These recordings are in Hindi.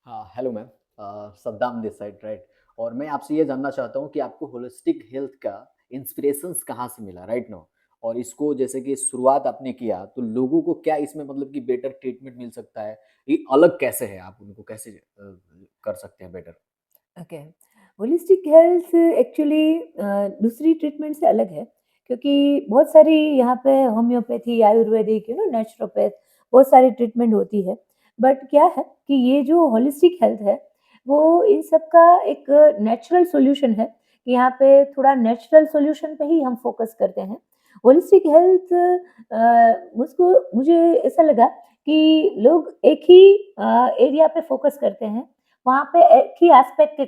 हाँ, hello ma'am. Saddam this side, right? और मैं आपसे ये जानना चाहता हूँ कि आपको होलिस्टिक हेल्थ का इंस्पिरेशंस कहाँ से मिला राइट नाउ? और इसको जैसे कि शुरुआत आपने किया, तो लोगों को क्या इसमें मतलब कि बेटर ट्रीटमेंट मिल सकता है? ये अलग कैसे है? आप उनको कैसे कर सकते हैं better? Okay. Holistic health actually दूसरी ट्रीटमेंट से अलग है क्योंकि बहुत सारी यहाँ पे होम्योपैथी, आयुर्वेदिक, नेचुरोपैथ, बहुत सारी ट्रीटमेंट होती है। बट क्या है कि ये जो होलिस्टिक हेल्थ है, वो इन सब का एक नेचुरल सॉल्यूशन है कि यहाँ पे थोड़ा नेचुरल सॉल्यूशन पे ही हम फोकस करते हैं। होलिस्टिक हेल्थ मुझको मुझे ऐसा लगा कि लोग एक ही एरिया पे फोकस करते हैं, वहाँ पे एक ही एस्पेक्ट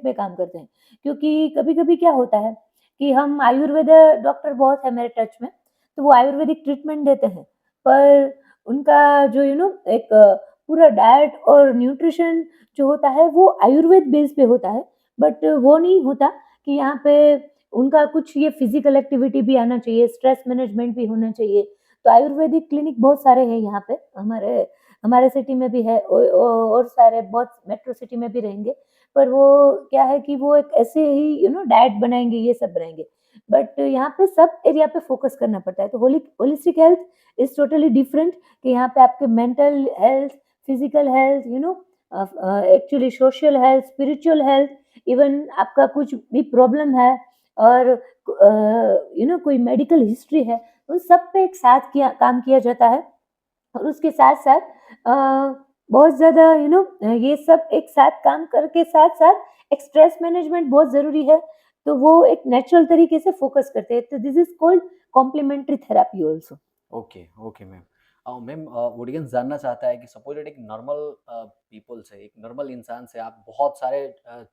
पे काम करते हैं। क्योंकि कभी-कभी क्या होता है कि हम आयुर्वेद डॉक्टर बहुत है मेरे टच में, तो वो आयुर्वेदिक ट्रीटमेंट देते हैं। पर उनका जो एक पूरा डाइट और न्यूट्रिशन जो होता है वो आयुर्वेद बेस पे होता है। बट वो नहीं होता कि यहाँ पे उनका कुछ ये फिजिकल एक्टिविटी भी आना चाहिए, स्ट्रेस मैनेजमेंट भी होना चाहिए। तो आयुर्वेदिक क्लिनिक बहुत सारे हैं यहाँ पे, हमारे हमारे सिटी में भी है और सारे बहुत मेट्रो सिटी में भी रहेंगे। पर वो क्या है कि वो एक ऐसे ही डाइट बनाएँगे, ये सब बनाएँगे। बट यहाँ पे सब एरिया पे फ़ोकस करना पड़ता है। तो holistic health is totally different कि यहाँ पे आपके mental health, physical health, actually social health, spiritual health, even आपका कुछ भी प्रॉब्लम है और कोई मेडिकल हिस्ट्री है, उन सब पे एक साथ किया काम किया जाता है। और उसके साथ-साथ बहुत ज़्यादा ये सब एक साथ काम करके साथ-साथ एक स्ट्रेस मैनेजमेंट बहुत ज़रूरी है, तो वो एक नेचुरल तरीके से फ़ोकस करते हैं। तो this is called complementary therapy also. Okay, okay ma'am. Ma'am, audience जानना चाहता है कि सपोज़ दैट एक नॉर्मल पीपल से, एक नॉर्मल इंसान से आप बहुत सारे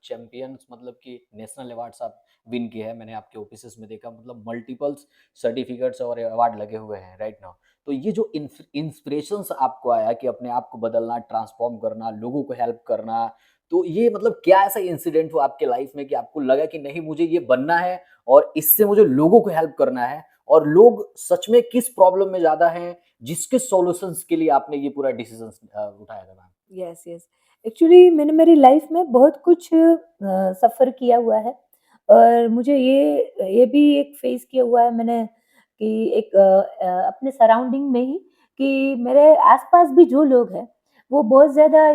चैंपियंस मतलब कि नेशनल अवार्ड्स आप विन किए हैं। मैंने आपके ऑफिसेज़ में देखा मतलब मल्टीपल्स सर्टिफ़िकेट्स और अवार्ड लगे हुए हैं राइट नाउ। तो ये जो इंस्पिरेशंस आपको आया कि अपने आप को बदलना, ट्रांसफ़ॉर्म करना, लोगों को हेल्प करना, तो ये मतलब क्या ऐसा इंसिडेंट हुआ आपके लाइफ़ में कि आपको लगा कि नहीं मुझे ये बनना है और इससे मुझे लोगों को हेल्प करना है? और लोग सच में किस प्रॉब्लम में ज़्यादा हैं, जिसके सॉल्यूशंस के लिए आपने ये पूरा डिसीज़न्स उठाया था मैम? Yes, yes. एक्चुअली मैंने मेरी लाइफ़ में बहुत कुछ सफ़र किया हुआ है और मुझे ये भी एक फ़ेस किया हुआ है मैंने कि एक अपने सराउंडिंग में ही कि मेरे आस-पास भी जो लोग हैं, वो बहुत ज़्यादा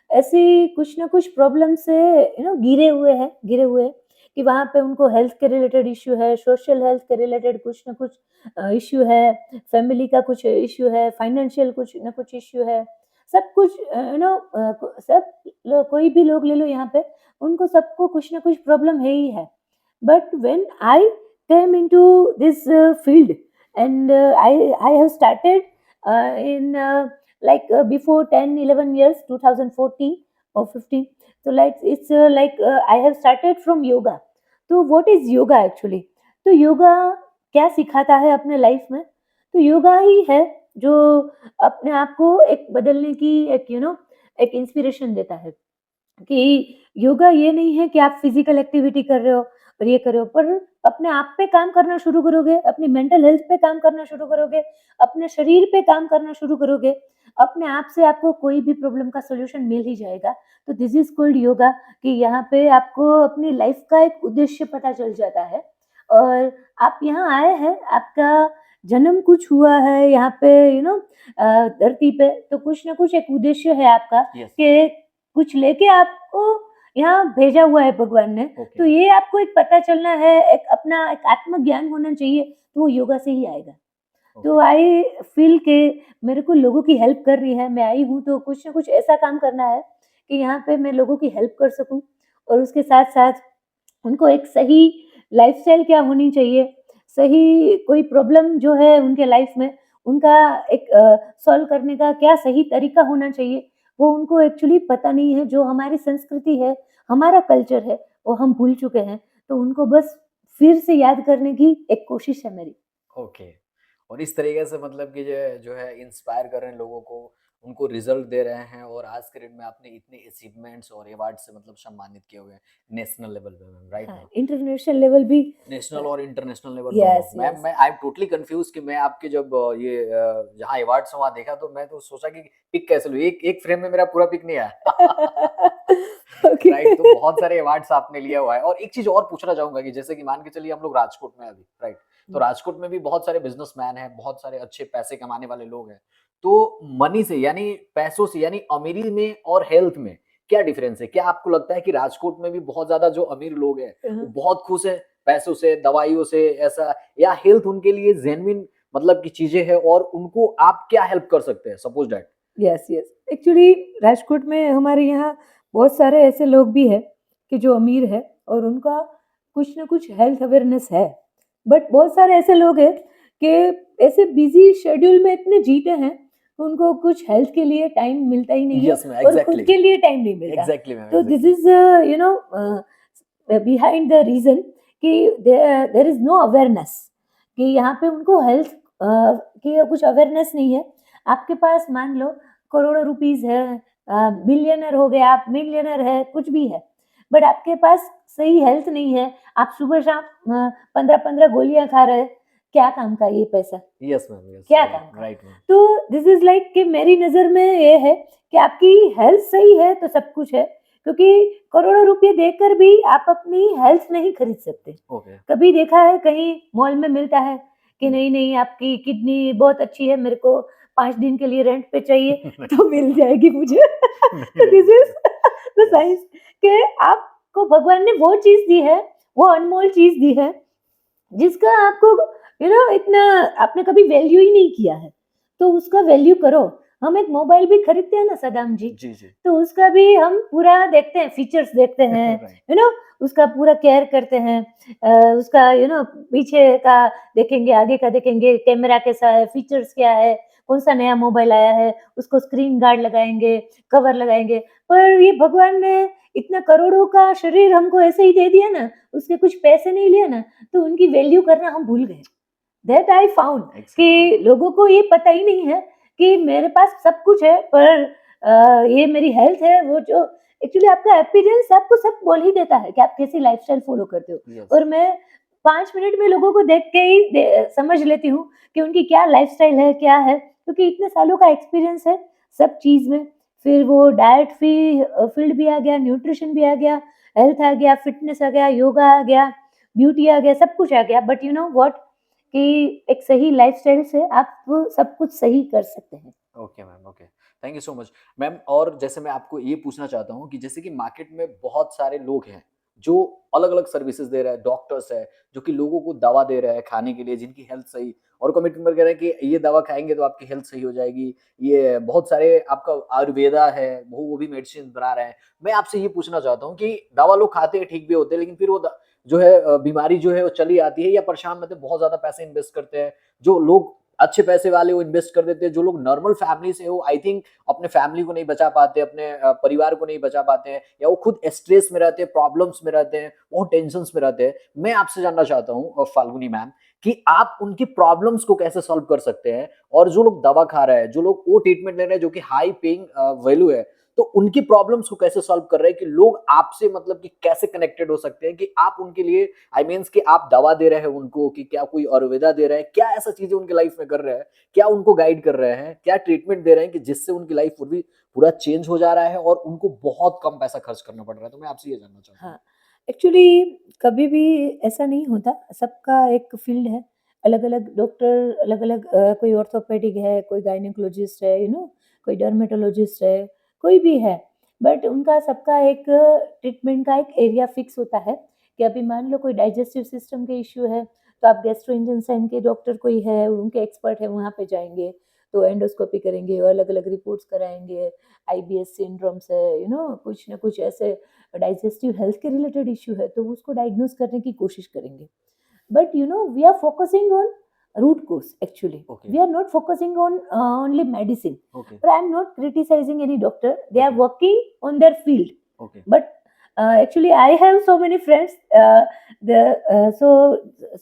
ऐसे कुछ ना कुछ प्रॉब्लम से गिरे हुए हैं कि वहाँ पे उनको हेल्थ के रिलेटेड इश्यू है, सोशल हेल्थ के रिलेटेड कुछ ना कुछ इश्यू है, फैमिली का कुछ इश्यू है, फाइनेंशियल कुछ ना कुछ इश्यू है। सब कुछ सब कोई भी लोग ले लो यहाँ पे, उनको सबको कुछ ना कुछ प्रॉब्लम है ही है। But when I came into this field and I have started in before 10-11 years, 2014 or 15. So I have started from yoga. तो व्हाट इज़ योगा एक्चुअली? तो योगा क्या सिखाता है अपने लाइफ में? तो योगा ही है जो अपने आप को एक बदलने की एक एक इंस्पिरेशन देता है कि योगा ये नहीं है कि आप फिजिकल एक्टिविटी कर रहे हो और ये कर रहे हो, पर अपने आप पे काम करना शुरू करोगे, अपनी मेंटल हेल्थ पे काम करना शुरू करोगे, अपने शरीर पे काम करना शुरू करोगे, अपने आप से आपको कोई भी प्रॉब्लम का सॉल्यूशन मिल ही जाएगा। तो दिस इज़ कॉल्ड योगा कि यहाँ पे आपको अपनी लाइफ का एक उद्देश्य पता चल जाता है और आप यहाँ आए हैं, आपका जन्म कुछ हुआ है यहाँ पे धरती पे, तो कुछ ना कुछ एक उद्देश्य है आपका यस। कि कुछ लेके आपको यहाँ भेजा हुआ है भगवान ने। ओके, तो ये आपको एक पता चलना है, एक अपना एक आत्मज्ञान होना चाहिए, तो वो योगा से ही आएगा। तो ओके। आई फ़ील कि मेरे को लोगों की हेल्प करनी है, मैं आई हूँ तो कुछ ना कुछ ऐसा काम करना है कि यहाँ पे मैं लोगों की हेल्प कर सकूँ और उसके साथ-साथ उनको एक सही लाइफ़स्टाइल क्या होनी चाहिए, सही कोई प्रॉब्लम जो है उनके लाइफ़ में, उनका एक सॉल्व करने का क्या सही तरीका होना चाहिए, वो उनको एक्चुअली पता नहीं है। जो हमारी संस्कृति है, हमारा कल्चर है, वो हम भूल चुके हैं। तो उनको बस फिर से याद करने की एक कोशिश है मेरी। ओके। और इस तरीके से मतलब कि जो है इंस्पायर कर रहे हैं लोगों को, उनको रिजल्ट दे रहे हैं और आज के डेट में आपने इतने अचीवमेंट्स और अवार्ड से मतलब सम्मानित किए हुए हैं नेशनल लेवल पे मैम, राइट हाँ, मैम? इंटरनेशनल लेवल भी नेशनल और इंटरनेशनल लेवल दोनों। यस मैम यस मैं आई एम टोटली कंफ्यूज कि मैं आपके जब जहाँ अवार्ड्स वहाँ देखा तो मैं तो सोचा कि पिक कैसे लूँ, एक एक फ्रेम में मेरा पूरा पिक नहीं आया। ओके राइट, तो बहुत सारे अवार्ड्स आपने लिया हुआ है। और एक चीज और पूछना चाहूंगा कि जैसे कि मान के चलिए हम लोग राजकोट में हैं अभी, राइट? तो राजकोट में भी बहुत सारे बिजनेसमैन हैं, बहुत सारे अच्छे पैसे कमाने वाले लोग हैं। तो मनी से यानी पैसों से यानी अमीरी में और हेल्थ में क्या डिफरेंस है? क्या आपको लगता है कि राजकोट में भी बहुत ज्यादा जो अमीर लोग हैं वो बहुत खुश हैं पैसों से, दवाइयों से, ऐसा, या हेल्थ उनके लिए जेन्युइन मतलब की चीजें हैं और उनको आप क्या हेल्प कर सकते हैं? Suppose that. Yes yes actually Rajkot में हमारे यहाँ बहुत सारे ऐसे लोग भी हैं कि जो अमीर है और उनका कुछ ना कुछ हेल्थ अवेयरनेस है, बट बहुत सारे ऐसे लोग हैं कि ऐसे बिजी शेड्यूल में इतने जीते हैं कि उनको कुछ हेल्थ के लिए टाइम मिलता ही नहीं है यस मैम, और खुद एग्जैक्टली। के लिए टाइम नहीं मिलता। एग्जैक्टली मैम, तो this exactly. Is you know behind the reason कि देयर इज नो अवेयरनेस कि यहाँ पे उनको हेल्थ की कुछ अवेयरनेस नहीं है। आपके पास मान लो करोड़ों रुपीस है, बिलियनर हो गए आप, मिलियनर है, कुछ भी है, बट आपके पास सही हेल्थ नहीं है। आप सुबह शाम 15-15 गोलियां खा रहे हैं, क्या काम का ये पैसा? यस मैम, यस, क्या राइट, काम का? Right ma'am. तो दिस इज लाइक कि मेरी नज़र में ये है कि आपकी हेल्थ सही है तो सब कुछ है, क्योंकि करोड़ों रुपए देकर भी आप अपनी हेल्थ नहीं खरीद सकते। ओके। कभी देखा है कहीं मॉल में मिलता है कि नहीं नहीं आपकी किडनी बहुत अच्छी है, मेरे को 5 दिन के लिए रेंट पे चाहिए तो मिल जाएगी मुझे। नहीं तो दिस मिलेगी। Is the yes. साइंस कि आपको भगवान ने वो चीज दी है, वो अनमोल चीज दी है जिसका आपको इतना आपने कभी वैल्यू ही नहीं किया है, तो उसका वैल्यू करो। हम एक मोबाइल भी खरीदते हैं ना सदाम जी, जी, जी। तो उसका भी हम पूरा देखते हैं, फीचर्स देखते हैं, राइट। उसका पूरा केयर करते हैं। उसका पीछे का देखेंगे, आगे का देखेंगे, कैमरा कैसा है, फीचर्स क्या है, कौन सा नया मोबाइल आया है, उसको स्क्रीन गार्ड लगाएंगे, कवर लगाएंगे। पर ये भगवान ने इतना करोड़ों का शरीर हमको ऐसे ही दे दिया ना, उसके कुछ पैसे नहीं लिए ना, तो उनकी वैल्यू करना हम भूल गए। That I found exactly. कि लोगों को ये पता ही नहीं है कि मेरे पास सब कुछ है, पर ये मेरी हेल्थ है, वो जो एक्चुअली आपका अपीयरेंस आपको सब बोल ही देता है कि आप कैसी लाइफस्टाइल फॉलो करते हो। यस। और मैं 5 मिनट में लोगों को देख के ही समझ लेती हूँ कि उनकी क्या लाइफस्टाइल है, क्या है, क्योंकि इतने सालों का एक्सपीरियंस है सब चीज़ में। फिर वो डाइट फील्ड भी आ गया, न्यूट्रिशन भी आ गया, हेल्थ आ गया, फिटनेस आ गया, योगा आ गया, ब्यूटी आ गया, सब कुछ आ गया। बट यू नो व्हाट कि एक सही लाइफस्टाइल से आप सब कुछ सही कर सकते हैं। Okay ma'am, okay. Thank you so much. Ma'am और जैसे मैं आपको ये पूछना चाहता हूँ कि जैसे कि मार्केट में बहुत सारे लोग हैं, जो अलग-अलग सर्विसेज़ दे रहे हैं, डॉक्टर्स हैं, जो कि लोगों को दवा दे रहे हैं खाने के लिए जिनकी हेल्थ सही और कमिटमेंट कर रहे हैं कि ये दवा खाएँगे तो आपकी हेल्थ सही हो जाएगी। ये बहुत सारे आपका आयुर्वेदा है, वो भी मेडिसिन बना रहे हैं। मैं आपसे ये पूछना चाहता हूँ कि दवा लोग खाते हैं, ठीक भी होते हैं, लेकिन फिर वो जो है बीमारी जो है वो चली आती है या परेशान रहते हैं, बहुत ज़्यादा पैसे इन्वेस्ट करते हैं। जो लोग अच्छे पैसे वाले वो इन्वेस्ट कर देते हैं, जो लोग नॉर्मल फैमिली से हो आई थिंक अपने फैमिली को नहीं बचा पाते, अपने परिवार को नहीं बचा पाते हैं या वो खुद स्ट्रेस में रहते हैं, प्रॉब्लम्स में रहते हैं, बहुत टेंशन्स में रहते हैं। मैं आपसे जानना चाहता हूँ फाल्गुनी मैम कि आप उनकी प्रॉब्लम्स को कैसे सॉल्व कर सकते हैं? और जो लोग दवा खा रहे हैं, जो लोग वो ट्रीटमेंट ले रहे हैं जो कि हाई पेइंग वैल्यू है, तो उनकी प्रॉब्लम्स को कैसे सॉल्व कर रहे हैं कि लोग आपसे मतलब कि कैसे कनेक्टेड हो सकते हैं कि आप उनके लिए आई मीन्स कि आप दवा दे रहे हैं उनको कि क्या कोई आयुर्वेदा दे रहे हैं, क्या ऐसा चीजें उनकी लाइफ में कर रहे हैं, क्या उनको गाइड कर रहे हैं, क्या ट्रीटमेंट दे रहे हैं कि जिससे उनकी लाइफ पूरी पूरा चेंज हो जा रहा है और उनको बहुत कम पैसा खर्च करना पड़ रहा है? तो मैं आपसे ये जानना चाहता हूँ। हाँ, एक्चुअली कभी भी ऐसा नहीं होता, सबका एक फ़ील्ड है, अलग-अलग डॉक्टर अलग-अलग कोई ऑर्थोपेडिक है, कोई गायनेकोलॉजिस्ट है, कोई डर्मेटोलॉजिस्ट है, कोई भी है। बट उनका सबका एक ट्रीटमेंट का एक एरिया फ़िक्स होता है कि अभी मान लो कोई डाइजेस्टिव सिस्टम के इश्यू है, तो आप गैस्ट्रोइंटेस्टाइन के डॉक्टर कोई है, उनके एक्सपर्ट हैं, वहाँ पे जाएँगे, तो एंडोस्कोपी करेंगे और अलग-अलग रिपोर्ट्स कराएँगे, आईबीएस सिंड्रोम्स है, कुछ ना कुछ ऐसे डाइजेस्टिव हेल्थ के रिलेटेड इश्यू है तो उसको डायग्नोस करने की कोशिश करेंगे। But we are focusing on root cause actually, okay, we are not focusing on only medicine. Okay, but I'm not criticizing any doctor, they are okay, working on their field, okay, but actually I have so many friends, the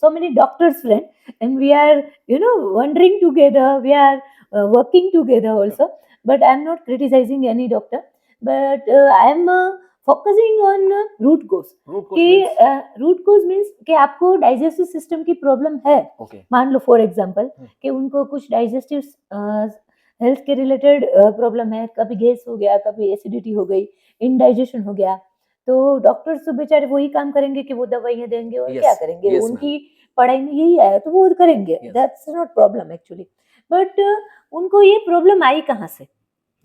so many doctors friends, and we are wondering together, we are working together also. but I am not criticizing any doctor, but I am focusing on root cause. Root कि कोज रूट कोज मीन्स कि आपको डाइजेस्टिव सिस्टम की प्रॉब्लम है, ओके मान लो फॉर एग्जांपल हम्म, कि उनको कुछ डाइजेस्टिव हेल्थ के रिलेटेड प्रॉब्लम है, कभी गैस हो गया, कभी एसिडिटी हो गई, इंडाइजेशन हो गया, तो डॉक्टर्स तो बेचारे वही काम करेंगे कि वो दवाइयाँ देंगे और क्या यस करेंगे, यस मैम उनकी पढ़ाई में यही आया तो वो करेंगे, yes that's not problem actually. But उनको ये प्रॉब्लम आई कहाँ से?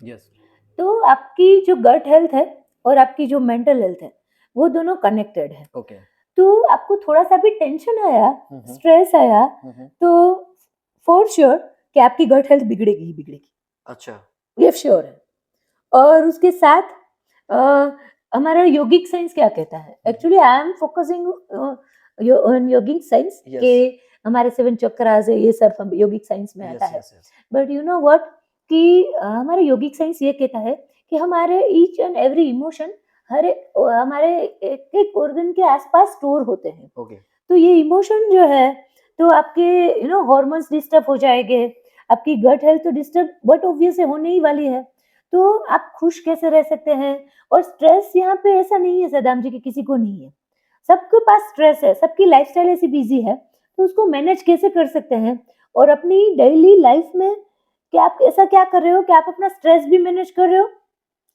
यस तो आपकी जो गट हेल्थ है और आपकी जो मेंटल हेल्थ है, वो दोनों कनेक्टेड है। ओके तो आपको थोड़ा-सा भी टेंशन आया, हम्म स्ट्रेस आया, हम्म तो फॉर श्योर कि आपकी गट हेल्थ बिगड़ेगी ही बिगड़ेगी, अच्छा ये श्योर है। और उसके साथ अ, हमारा योगिक साइंस क्या कहता है? Actually I am focusing on yogic science yes कि हमारे 7 चक्रास है, ये सब हम योगिक साइंस में आता यस है। Yes yes but you know what कि हमारे योगिक साइंस ये कहता है कि हमारे ईच एंड एवरी इमोशन हर एक हमारे एक-एक ऑर्गन के आसपास स्टोर होते हैं। ओके तो ये इमोशन जो है, तो आपके यू नो हार्मोन्स डिस्टर्ब हो जाएंगे, आपकी गट हेल्थ तो डिस्टर्ब बट ऑब्वियस होने ही वाली है। तो आप खुश कैसे रह सकते हैं? और स्ट्रेस यहाँ पे ऐसा नहीं है सदाम जी कि किसी को नहीं है, सबके पास स्ट्रेस है, सबकी लाइफस्टाइल ऐसी बिजी है, तो उसको मैनेज कैसे कर सकते हैं? और अपनी डेली लाइफ में कि आप ऐसा क्या कर रहे हो कि आप अपना स्ट्रेस भी मैनेज कर रहे हो,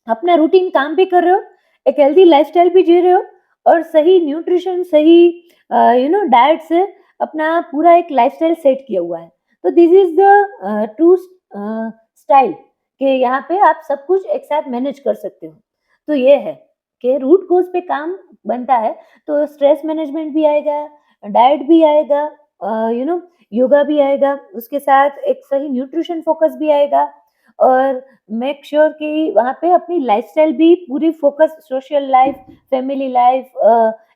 अपना रूटीन काम भी कर रहे हो, एक हेल्दी लाइफस्टाइल भी जी रहे हो, और सही न्यूट्रिशन, सही यू नो डाइट से अपना पूरा एक लाइफस्टाइल सेट किया हुआ है। तो this is the true style कि यहाँ पे आप सब कुछ एक साथ मैनेज कर सकते हो। तो ये है कि रूट कोज पे काम बनता है, तो स्ट्रेस मैनेजमेंट भी आएगा, डाइट भी आएगा, यू नो योगा भी आएगा, उसके साथ एक सही न्यूट्रिशन फोकस भी आएगा, और मेक श्योर कि वहाँ पे अपनी लाइफस्टाइल भी पूरी focus, social life, family life,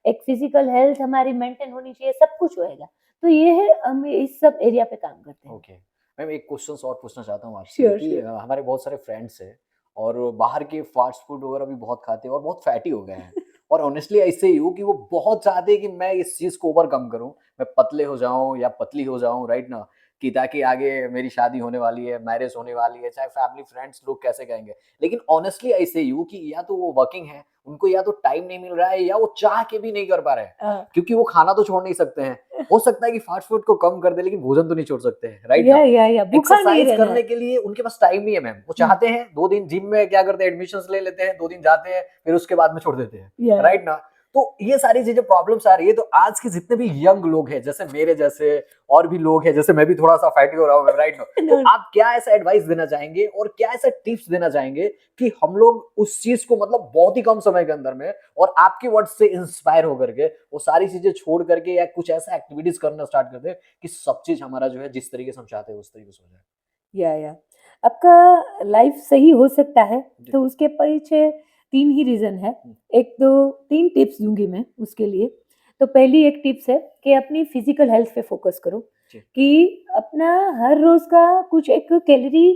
एक फिजिकल हेल्थ हमारी मेंटेन होनी चाहिए, सब कुछ होएगा। तो ये है, हम इस सब एरिया पे काम करते हैं। ओके मैम एक क्वेश्चन और पूछना चाहता हूँ आपसे श्योर कि श्योर। हमारे बहुत सारे फ्रेंड्स हैं और बाहर के फास्ट फूड वगैरह भी बहुत खाते हैं और बहुत फैटी हो गए हैं और ऑनेस्टली ऐसे ही हूँ कि वो बहुत चाहते हैं कि मैं इस चीज़ को ओवरकम करूँ, मैं पतले हो जाऊँ या पतली हो जाऊँ, राइट ना, कि ताकि आगे मेरी शादी होने वाली है, मैरिज होने वाली है, चाहे फैमिली फ्रेंड्स लोग कैसे कहेंगे, लेकिन ऑनेस्टली ऐसे ही हूँ कि या तो वो वर्किंग है, उनको या तो टाइम नहीं मिल रहा है या वो चाह के भी नहीं कर पा रहे हैं, क्योंकि वो खाना तो छोड़ नहीं सकते हैं। हो सकता है कि फास्ट फूड को कम कर दे लेकिन भोजन तो नहीं छोड़ सकते हैं, राइट ना? या भूखा नहीं एक्सरसाइज रहना करने है। के लिए उनके पास टाइम नहीं है मैम। वो चाहते हैं 2 दिन जिम में क्या करते हैं एडमिशन्स ले लेते हैं, 2 दिन जाते हैं, फिर उसके बाद में छोड़ देते हैं, या राइट ना? तो ये सारी चीज़ें प्रॉब्लम्स आ रही है, तो आज के जितने भी यंग लोग हैं, जैसे मेरे जैसे और भी लोग हैं, जैसे मैं भी थोड़ा-सा फैटी हो रहा हूँ, राइट ना? तो आप क्या ऐसा एडवाइस देना चाहेंगे और क्या ऐसा टिप्स देना चाहेंगे कि हम लोग उस चीज़ को मतलब बहुत ही कम समय के अंदर में और आपके वर्ड्स से इंस्पायर होकर के वो सारी चीज़ें छोड़ करके या कुछ ऐसा एक्टिविटीज़ करना स्टार्ट कर दें कि सब चीज़ हमारा जो है जिस तरीके से हम चाहते हैं उस तरीके से हो जाए? या आपका लाइफ सही हो सकता है, जी। तो उसके पीछे 3 ही रीज़न है। हुँ। 1 2 3 टिप्स दूँगी मैं उसके लिए। तो पहली एक टिप्स है कि अपनी फिज़िकल हेल्थ पे फ़ोकस करो, जी। कि अपना हर रोज़ का कुछ एक कैलोरी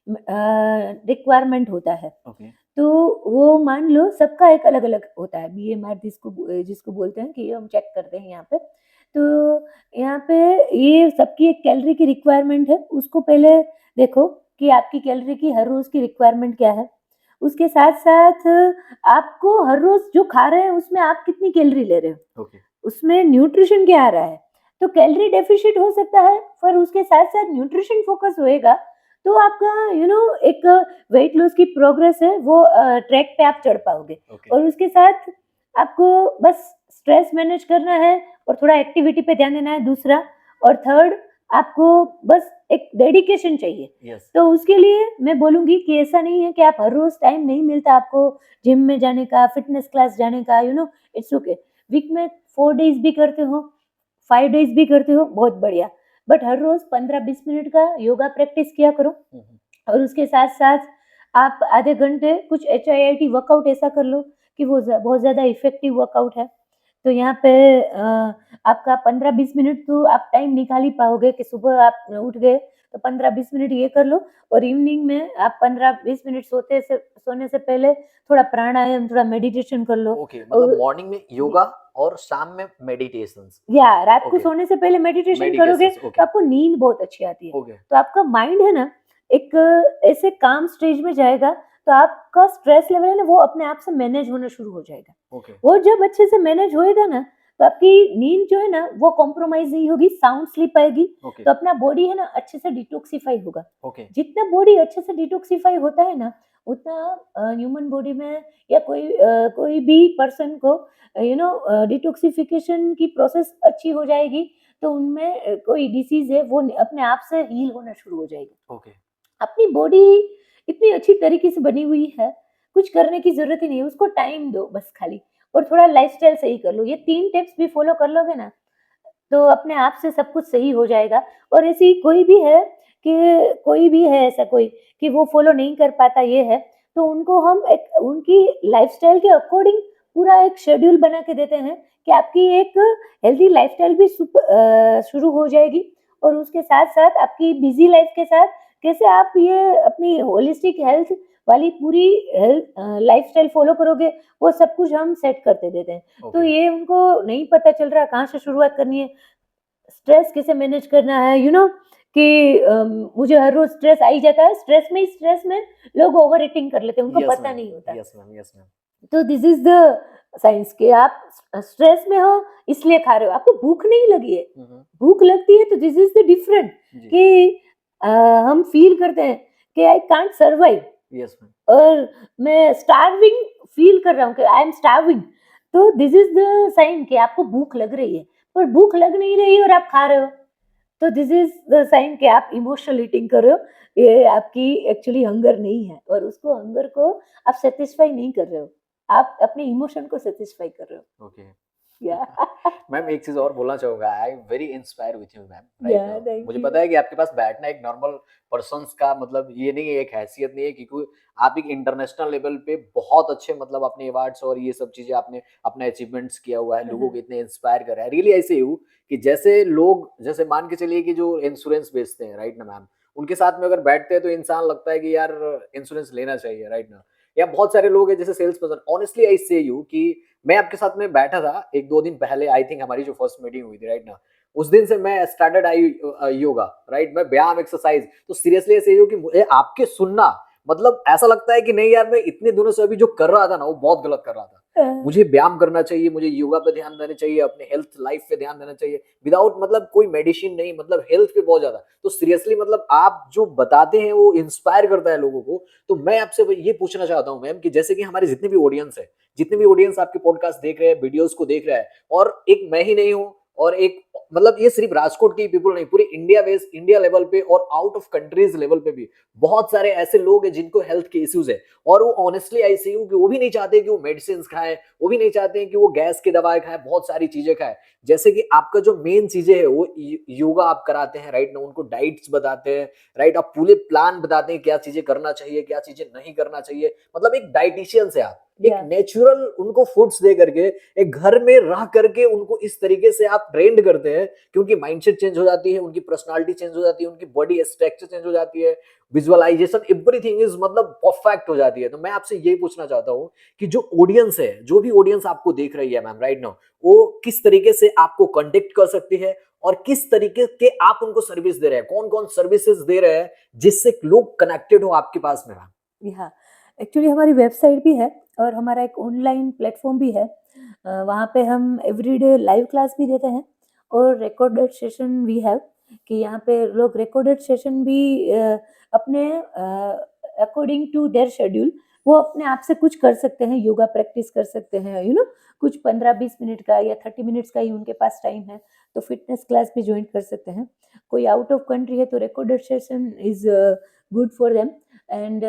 रिक्वायरमेंट होता है। ओके। तो वो मान लो सबका एक अलग-अलग होता है, बीएमआर जिसको बोलते हैं, कि हम चेक करते हैं यहाँ पे। तो यहाँ पे ये सबकी एक कैलोरी की रिक्वायरमेंट है, उसको पहले देखो कि आपकी कैलोरी की हर रोज़ की रिक्वायरमेंट क्या है। उसके साथ-साथ आपको हर रोज़ जो खा रहे हैं उसमें आप कितनी कैलोरी ले रहे हो, ओके। उसमें न्यूट्रिशन क्या आ रहा है। तो कैलोरी डेफ़िशिएंट हो सकता है, पर उसके साथ-साथ न्यूट्रिशन फ़ोकस होएगा, तो आपका यू नो एक वेट लॉस की प्रोग्रेस है वो ट्रैक पे आप चढ़ पाओगे। ओके। और उसके साथ आपको बस स्ट्रेस मैनेज करना है और थोड़ा एक्टिविटी पे ध्यान देना है, दूसरा। और थर्ड, आपको बस एक डेडिकेशन चाहिए। यस। तो उसके लिए मैं बोलूँगी कि ऐसा नहीं है कि आप हर रोज़ टाइम नहीं मिलता आपको जिम में जाने का, फिटनेस क्लास जाने का, you know it's okay. Week में 4 डेज़ भी करते हो, 5 डेज़ भी करते हो, बहुत बढ़िया। बट हर रोज़ 15-20 मिनट का योगा प्रैक्टिस किया करो। हुँ, हुँ। और उसके साथ-साथ आप आधे घंटे कुछ HIIT वर्कआउट ऐसा कर लो कि वो बहुत ज़्यादा इफ़ेक्टिव वर्कआउट है। तो यहाँ पे आपका 15-20 मिनट तो आप टाइम निकाल ही पाओगे कि सुबह आप उठ गए तो 15-20 मिनट ये कर लो, और इवनिंग में आप 15-20 मिनट सोने से पहले थोड़ा प्राणायाम, थोड़ा मेडिटेशन कर लो। ओके, मतलब मॉर्निंग में योगा और शाम में मेडिटेशंस। या रात को ओके, सोने से पहले मेडिटेशन करोगे मेडिटेशंस, तो ओके, आपको नींद बहुत अच्छी आती है। ओके, तो आपका माइंड है ना, एक ऐसे काम स्टेज में जाएगा, तो आपका स्ट्रेस लेवल है ना वो अपने आप से मैनेज होना शुरू हो जाएगा। ओके, वो जब अच्छे से मैनेज होएगा ना, तो आपकी नींद जो है ना वो कॉम्प्रोमाइज़ नहीं होगी, साउंड स्लीप आएगी, ओके, तो अपना बॉडी है ना अच्छे से डिटॉक्सिफ़ाई होगा। ओके, जितना बॉडी अच्छे से डिटॉक्सिफ़ाई होता है ना, उतना ह्यूमन बॉडी में या कोई भी पर्सन को डिटॉक्सिफ़िकेशन की प्रोसेस अच्छी हो जाएगी, तो उनमें कोई डिसीज़ है वो अपने आप से हील होना शुरू हो जाएगी। ओके, अपनी बॉडी इतनी अच्छी तरीके से बनी हुई है, कुछ करने की ज़रूरत ही नहीं है, उसको टाइम दो बस खाली और थोड़ा लाइफ़स्टाइल सही कर लो। ये 3 टिप्स भी फ़ॉलो कर लोगे ना, तो अपने आप से सब कुछ सही हो जाएगा। और ऐसी कोई भी है ऐसा कोई कि वो फ़ॉलो नहीं कर पाता ये है, तो उनको हम एक उनकी लाइफ़स्टाइल के अकॉर्डिंग पूरा एक शेड्यूल बना के देते हैं कि आपकी एक हेल्दी लाइफ़स्टाइल भी शुरू हो जाएगी और उसके साथ-साथ आपकी बिज़ी लाइफ़ के साथ कैसे आप ये अपनी होलिस्टिक हेल्थ वाली पूरी लाइफ़स्टाइल फ़ॉलो करोगे, वो सब कुछ हम सेट करके देते हैं। तो ओके, ये उनको नहीं पता चल रहा कहाँ से शुरुआत करनी है, स्ट्रेस कैसे मैनेज करना है, कि मुझे हर रोज़ स्ट्रेस आ ही जाता है, स्ट्रेस में लोग ओवर ईटिंग कर लेते हैं, उनको यस पता मैम, नहीं होता। Yes ma'am, yes ma'am. तो दिस इज़ द साइंस कि आप स्ट्रेस में हो इसलिए खा रहे हो, आपको भूख नहीं लगी है। हुँ, हुँ, भूख लगती है तो दिस इज़ द डिफरेंट जी, कि हम फ़ील करते हैं कि I can't survive yes ma'am, और मैं स्टार्विंग फ़ील कर रहा हूँ कि आई एम स्टार्विंग, तो दिस इज़ द साइन कि आपको भूख लग रही है, पर भूख लग नहीं रही और आप खा रहे हो, तो दिस इज़ द साइन कि आप इमोशनल ईटिंग कर रहे हो। ये आपकी एक्चुअली हंगर नहीं है और उसको हंगर को आप सैटिस्फाई नहीं कर रहे हो। आप अपने इमोशन को सैटिस्फाई कर रहे हो। ओके। या मैम एक चीज़ और बोलना चाहूँगा, I am very inspire with you ma'am, right या नाउ। थैंक मुझे यू। पता है कि आपके पास बैठना एक नॉर्मल पर्सन्स का मतलब ये नहीं है, एक हैसियत नहीं है, क्योंकि आप एक इंटरनेशनल लेवल पे बहुत अच्छे मतलब अपने अवार्ड्स और ये सब चीज़ें आपने अपने अचीवमेंट्स किया हुआ है, लोगों को इतने इंस्पायर कर रहा है। रियली ऐसे हूँ कि जैसे लोग जैसे मान के चलिए कि जो इंश्योरेंस बेचते हैं, राइट ना मैम, उनके साथ में अगर बैठते हैं तो इंसान लगता है कि यार इंश्योरेंस लेना चाहिए, राइट ना। या बहुत सारे लोग हैं जैसे सेल्स पर्सन, ऑनेस्टली आई से यू कि मैं आपके साथ में बैठा था 1-2 दिन पहले, आई थिंक हमारी जो फर्स्ट मीटिंग हुई थी, राइट ना? उस दिन से मैं स्टार्टेड योगा, राइट? मैं व्यायाम, एक्सरसाइज़, तो सीरियसली ऐसे ही हो कि मुझे आपके सुनना मतलब ऐसा लगता है कि नहीं यार, मैं इतने दिनों से अभी जो कर रहा था ना, वो बहुत गलत कर रहा था। मुझे व्यायाम करना चाहिए, मुझे योगा पे ध्यान देना चाहिए, अपने हेल्थ लाइफ पे ध्यान देना चाहिए, विदाउट मतलब कोई मेडिसिन नहीं, मतलब हेल्थ पे बहुत ज़्यादा। तो सीरियसली मतलब आप जो बताते हैं वो इंस्पायर करता है लोगों को। तो मैं आपसे ये पूछना चाहता हूँ मैम कि जैसे कि हमारे जितने भी ऑडियंस है, जितने भी ऑडियंस आपके पॉडकास्ट देख रहे हैं, वीडियोस को देख रहा है, और एक मैं ही नहीं हूँ, और एक मतलब ये सिर्फ राजकोट की पीपल नहीं, पूरी इंडिया लेवल पे और आउट ऑफ कंट्रीज लेवल पे भी बहुत सारे ऐसे लोग हैं जिनको हेल्थ के इश्यूज है, और वो ऑनेस्टली ऐसे ही कि वो भी नहीं चाहते कि वो मेडिसिन खाएं, वो भी नहीं चाहते हैं कि वो गैस की दवाएं खाएं, बहुत सारी चीजें खाएं। जैसे कि आपका जो मेन चीजें है वो योगा आप कराते हैं, राइट ना, उनको डाइट्स बताते हैं, राइट, आप पूरे प्लान बताते हैं क्या चीजें करना चाहिए, क्या चीजें नहीं करना चाहिए, मतलब एक डाइटिशियन से आप एक या नेचुरल उनको फूड्स दे करके, एक घर में रह करके उनको इस तरीके से आप ट्रेंड करते हैं कि उनकी माइंडसेट चेंज हो जाती है, उनकी पर्सनालिटी चेंज हो जाती है, उनकी बॉडी स्ट्रक्चर चेंज हो जाती है, विजुअलाइजेशन एवरीथिंग इज मतलब परफेक्ट हो जाती है। तो मैं आपसे यही पूछना चाहता हूँ कि जो ऑडियंस है, जो भी ऑडियंस आपको देख रही है मैम राइट नाउ, वो किस तरीके से आपको कांटेक्ट कर सकती है, और किस तरीके के आप उनको सर्विस दे रहे हैं, कौन कौन सर्विसेज दे रहे हैं जिससे लोग कनेक्टेड हो आपके पास में मैम। या एक्चुअली हमारी वेबसाइट भी है और हमारा एक ऑनलाइन प्लेटफ़ॉर्म भी है। वहाँ पे हम एवरीडे लाइव क्लास भी देते हैं और रिकॉर्डेड सेशन वी हैव कि यहाँ पे लोग रिकॉर्डेड सेशन भी अपने अकॉर्डिंग टू देयर शेड्यूल वो अपने आप से कुछ कर सकते हैं, योगा प्रैक्टिस कर सकते हैं, कुछ 15-20 मिनट का या 30 मिनट्स का ही उनके पास टाइम है, तो फिटनेस क्लास भी जॉइन कर सकते हैं। कोई आउट ऑफ कंट्री है तो recorded session is good for them and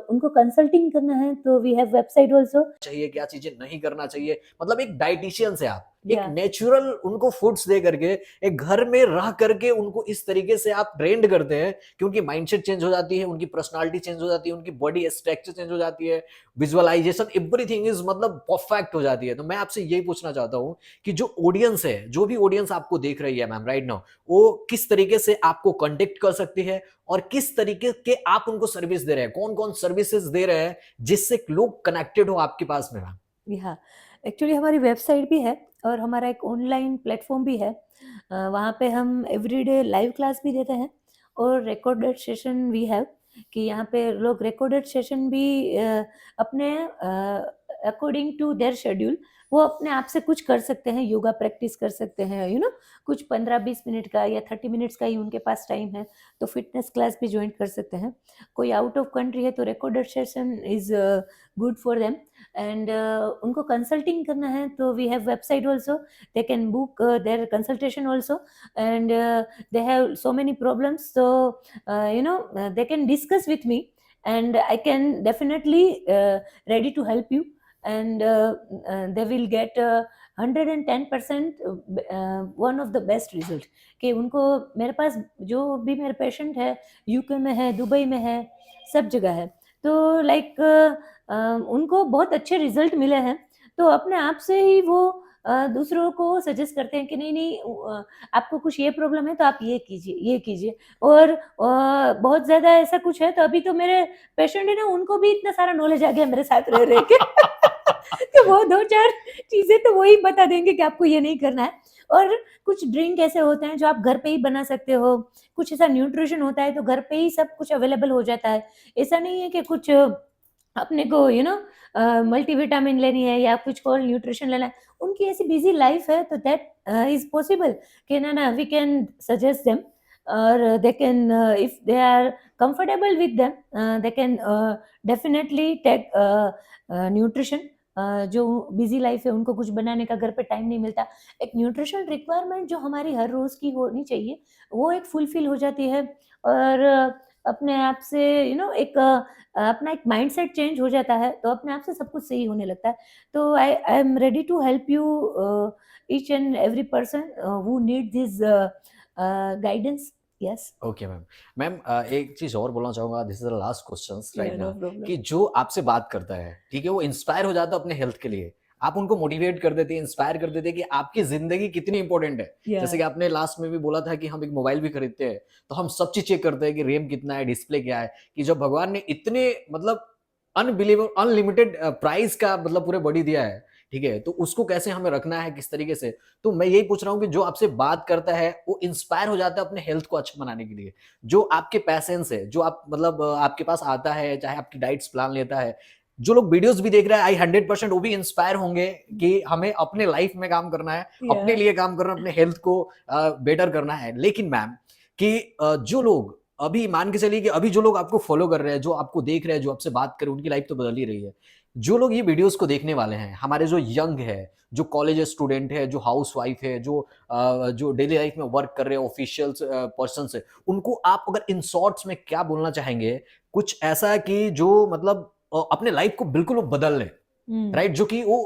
उनको कंसल्टिंग करना है तो वी हैव वेबसाइट आल्सो। चाहिए, क्या चीजें नहीं करना चाहिए, मतलब एक डाइटिशियन से आप एक या नेचुरल उनको फूड्स दे करके, एक घर में रह करके उनको इस तरीके से आप ट्रेंड करते हैं कि उनकी माइंडसेट चेंज हो जाती है, उनकी पर्सनालिटी चेंज हो जाती है, उनकी बॉडी स्ट्रक्चर चेंज हो जाती है, विजुअलाइजेशन एवरीथिंग इज मतलब परफेक्ट हो जाती है। तो मैं आपसे यही पूछना चाहता हूँ कि जो ऑडियंस है, जो भी ऑडियंस आपको देख रही है मैम राइट नाउ, वो किस तरीके से आपको कांटेक्ट कर सकती है, और किस तरीके के आप उनको सर्विस दे रहे हैं, कौन कौन सर्विसेज दे रहे हैं जिससे लोग कनेक्टेड हो आपके पास में मैम। या एक्चुअली हमारी वेबसाइट भी है और हमारा एक ऑनलाइन प्लेटफॉर्म भी है। वहाँ पे हम एवरीडे लाइव क्लास भी देते हैं और रिकॉर्डेड सेशन वी हैव कि यहाँ पे लोग रिकॉर्डेड सेशन भी अपने अकॉर्डिंग टू देयर शेड्यूल वो अपने आप से कुछ कर सकते हैं, योगा प्रैक्टिस कर सकते हैं, कुछ 15-20 मिनट का या 30 मिनट्स का ही उनके पास टाइम है, तो फिटनेस क्लास भी ज्वाइन कर सकते हैं। कोई आउट ऑफ कंट्री है तो recorded session is good for them. And उनको कंसल्टिंग करना है तो we have website also, they can book their consultation also, and they have so many problems, so they can discuss with me and I can definitely ready to help you, and they will get 110% one of the best result कि उनको मेरे पास जो भी मेरे पेशेंट है यूके में है, दुबई में है, सब जगह है, तो लाइक उनको बहुत अच्छे रिजल्ट मिले हैं, तो अपने आप से ही वो दूसरों को सजेस्ट करते हैं कि नहीं नहीं आपको कुछ ये प्रॉब्लम है तो आप ये कीजिए, और बहुत ज़्यादा ऐसा कुछ है तो अभी तो मेरे पेशेंट है ना उनको भी इतना सारा नॉलेज आ गया मेरे साथ रह रह के तो वो 2-4 चीज़ें तो वो ही बता देंगे कि आपको ये नहीं करना है, और कुछ ड्रिंक ऐसे होते हैं जो आप घर पे ही बना सकते हो, कुछ ऐसा न्यूट्रिशन होता है तो घर पे ही सब कुछ अवेलेबल हो जाता है। ऐसा नहीं है कि कुछ अपने को मल्टीविटामिन लेनी है या कुछ और न्यूट्रिशन लेना है, उनकी ऐसी बिज़ी लाइफ़ है तो दैट इज़ पॉसिबल कि ना वी कैन सजेस्ट देम, और they can if they are comfortable with them they can definitely take nutrition. जो बिज़ी लाइफ़ है उनको कुछ बनाने का घर पे टाइम नहीं मिलता, एक न्यूट्रिशन रिक्वायरमेंट जो हमारी हर रोज़ की होनी चाहिए, वो एक फुलफ़िल हो जाती है, और अपने आप से एक अपना एक माइंडसेट चेंज हो जाता है, तो अपने आप से सब कुछ सही होने लगता है। तो I am ready to help you each and every person who need this guidance. Yes. Okay ma'am. Ma'am एक चीज़ और बोलना चाहूँगा, this is the last questions या राइट नो नाउ, प्रॉब्लम। कि जो आपसे बात करता है, ठीक है, वो इंस्पायर हो जाता है अपने हेल्थ के लिए। आप उनको मोटिवेट कर देते हैं, इंस्पायर कर देते हैं कि आपकी ज़िंदगी कितनी इंपॉर्टेंट है। या जैसे कि आपने लास्ट में भी बोला था कि हम एक मोबाइल भी खरीदते हैं, तो हम सब चीज़ चेक करते हैं कि रैम कितना है, डिस्प्ले क्या है, कि जब भगवान ने इतने मतलब अनलिमिटेड प्राइस का मतलब पूरे बॉडी दिया है, ठीक है, तो उसको कैसे हमें रखना है, किस तरीके से। तो मैं यही पूछ रहा हूँ कि जो आपसे बात करता है, वो इंस्पायर हो जाता है अपने हेल्थ को अच्छा बनाने के लिए। जो आपके पैशंस है, जो आप मतलब आपके पास आता है, चाहे आपकी डाइट्स प्लान लेता है, जो लोग वीडियोस भी देख रहे हैं, आई 100% वो भी इंस्पायर होंगे कि हमें अपने लाइफ में काम करना है, या अपने लिए काम करना है, अपने हेल्थ को बेटर करना है। लेकिन मैम कि जो लोग अभी मान के चलिए कि अभी जो लोग आपको फॉलो कर रहे हैं, जो आपको देख रहे हैं, जो आपसे बात कर रहे हैं, उनकी लाइफ तो बदल ही रही है। जो लोग ये वीडियोस को देखने वाले हैं, हमारे जो यंग है, जो कॉलेज स्टूडेंट है, जो हाउसवाइफ है, जो डेली लाइफ में वर्क कर रहे हैं, ऑफिशियल्स पर्सन है, उनको आप अगर इन शॉर्ट्स में क्या बोलना चाहेंगे? कुछ ऐसा कि जो मतलब अपने लाइफ को बिल्कुल वो बदल लें, हुँ। राइट? जो कि वो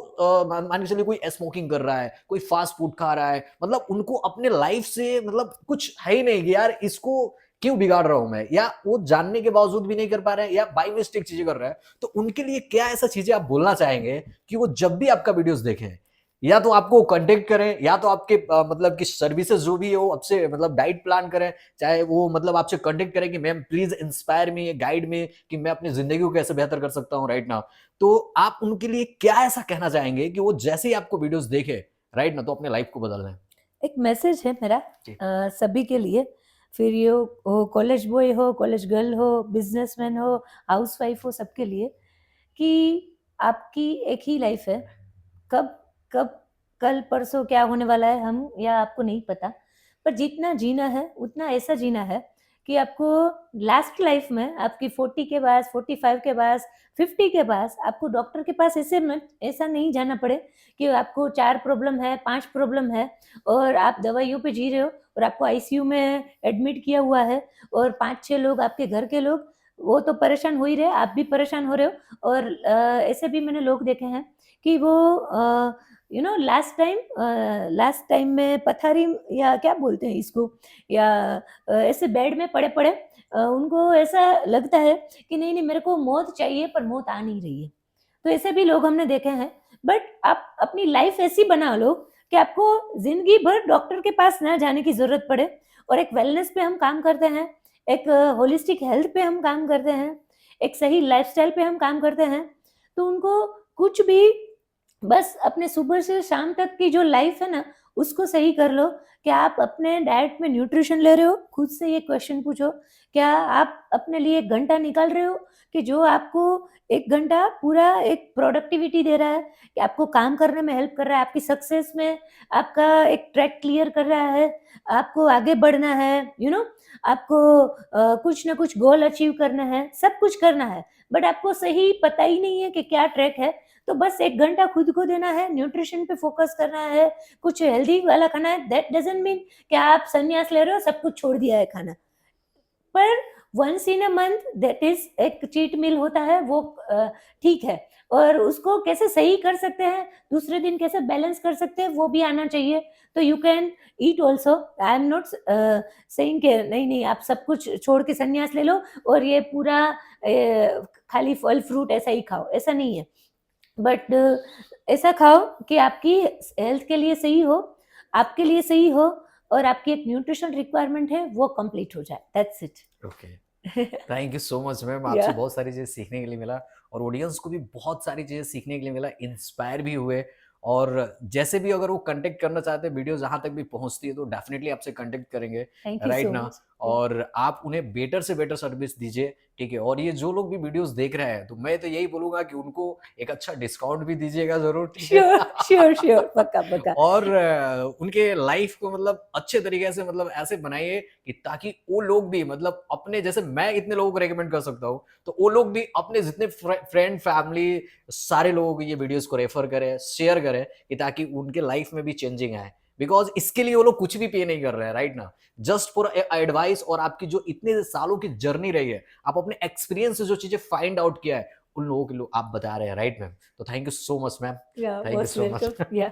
मान के चलिए कोई स्मोकिंग कर रहा है, कोई फास्ट फूड खा रहा है, मतलब उनको अपने लाइफ से मतलब कुछ है ही नहीं कि यार इसको क्यों बिगाड़ रहा हूं मैं, या वो जानने के बावजूद भी नहीं कर पा रहे हैं, या बाई मिस्टेक चीजें कर रहे हैं। तो उनके लिए क्या ऐसा चीजें आप बोलना चाहेंगे कि वो जब भी आपका वीडियोस देखें, या तो आपको कांटेक्ट करें, या तो आपके मतलब कि सर्विसेज जो भी हो आपसे मतलब डाइट प्लान करें, चाहे वो मतलब आपसे कांटेक्ट करें कि ma'am please inspire me, guide me कि मैं अपनी जिंदगी को कैसे बेहतर कर सकता हूँ राइट नाउ। तो आप उनके लिए क्या ऐसा कहना चाहेंगे कि वो जैसे ही आपको वीडियोस देखे राइट ना, तो अपने लाइफ को बदल लें? एक मैसेज है मेरा जी। सभी के लिए, फिर ये हो कॉलेज बॉय हो, कॉलेज गर्ल हो, बिजनेसमैन हो, हाउसवाइफ हो, सबके लिए कि आपकी एक ही लाइफ है। कब कब कल परसों क्या होने वाला है हम या आपको नहीं पता, पर जितना जीना है उतना ऐसा जीना है कि आपको लास्ट लाइफ में आपकी 40 के पास, 45 के पास, 50 के पास आपको डॉक्टर के पास ऐसा नहीं जाना पड़े कि आपको 4 प्रॉब्लम है, 5 प्रॉब्लम है और आप दवाइयों पे जी रहे हो और आपको आईसीयू में एडमिट किया हुआ है, और 5-6 लोग आपके घर के लोग वो तो परेशान हो ही रहे, आप भी परेशान हो रहे हो, और ऐसे भी मैंने लोग देखे हैं कि वो लास्ट टाइम में पथारी या क्या बोलते हैं इसको, या ऐसे बेड में पड़े-पड़े उनको ऐसा लगता है कि नहीं-नहीं मेरे को मौत चाहिए पर मौत आ नहीं रही है। तो ऐसे भी लोग हमने देखे हैं। बट आप अपनी लाइफ ऐसी बना लो कि आपको ज़िंदगी भर डॉक्टर के पास ना जाने की ज़रूरत पड़े, और एक वेलनेस पे हम काम करते हैं, एक होलिस्टिक हेल्थ पे हम काम करते हैं, एक सही लाइफ़स्टाइल पे हम काम करते हैं, तो उनको कुछ भी बस अपने सुबह से शाम तक की जो लाइफ है ना, उसको सही कर लो। क्या आप अपने डाइट में न्यूट्रिशन ले रहे हो? खुद से ये क्वेश्चन पूछो। क्या आप अपने लिए 1 घंटा निकाल रहे हो कि जो आपको 1 घंटा पूरा एक प्रोडक्टिविटी दे रहा है, कि आपको काम करने में हेल्प कर रहा है, आपकी सक्सेस में आपका एक ट्रैक क्लियर कर रहा है, आपको आगे बढ़ना है, आपको कुछ ना कुछ गोल अचीव करना है, सब कुछ करना है, बट आपको सही पता ही नहीं है कि क्या ट्रैक है। तो बस 1 घंटा खुद को देना है, न्यूट्रिशन पे फ़ोकस करना है, कुछ हेल्दी वाला खाना है। दैट डज़न्ट मीन कि आप संन्यास ले रहे हो, सब कुछ छोड़ दिया है खाना। पर once in a month that is एक चीट मील होता है, वो ठीक है। और उसको कैसे सही कर सकते हैं, दूसरे दिन कैसे बैलेंस कर सकते हैं, वो भी आना चाहिए। तो you can eat also. I am not saying कि नहीं-नहीं आप सब कुछ छोड़ के संन्यास ले लो और ये पूरा खाली फल-फ्रूट ऐसा ही खाओ, ऐसा नहीं है। बट ऐसा खाओ कि आपकी हेल्थ के लिए सही हो, आपके लिए सही हो और आपकी एक न्यूट्रिशन रिक्वायरमेंट है वो कंप्लीट हो जाए। That's it. Okay. Thank you so much ma'am, या आपसे बहुत सारी चीज़ें सीखने के लिए मिला और ऑडियंस को भी बहुत सारी चीज़ें सीखने के लिए मिला, इंस्पायर भी हुए। और जैसे भी अगर वो कांटेक्ट करना चाहते हैं, वीडियो जहाँ तक भी पहुँचती है तो डेफिनेटली आपसे कांटेक्ट करेंगे, थैंक यू राइट सो ना? मच। या और आप उन्हें बेटर से बेटर सर्विस दीजिए, ठीक है? और ये जो लोग भी वीडियोस देख रहे हैं, तो मैं तो यही बोलूँगा कि उनको एक अच्छा डिस्काउंट भी दीजिएगा ज़रूर, ठीक है? श्योर, श्योर, श्योर, पक्का, पक्का। और उनके लाइफ को मतलब अच्छे तरीके से मतलब ऐसे बनाइए कि ताकि वो लोग भी मतलब अपने जैसे मैं इतने लोगों को रेकमेंड कर सकता हूँ, तो वो लोग भी अपने जितने फ्रेंड, फैमिली सारे लोगों को ये वीडियोस को रेफर करें, शेयर करें कि ताकि उनके लाइफ में भी चेंजिंग आए। बिकॉज़ इसके लिए वो लोग कुछ भी पे नहीं कर रहे हैं, राइट ना? जस्ट फॉर एडवाइस और आपकी जो इतने सालों की जर्नी रही है, आप अपने एक्सपीरियंस से जो चीज़ें फाइंड आउट किया है, उन लोगों के आप बता रहे हैं, राइट मैम? तो thank you so much ma'am. Yeah thank you most so welcome. Much. या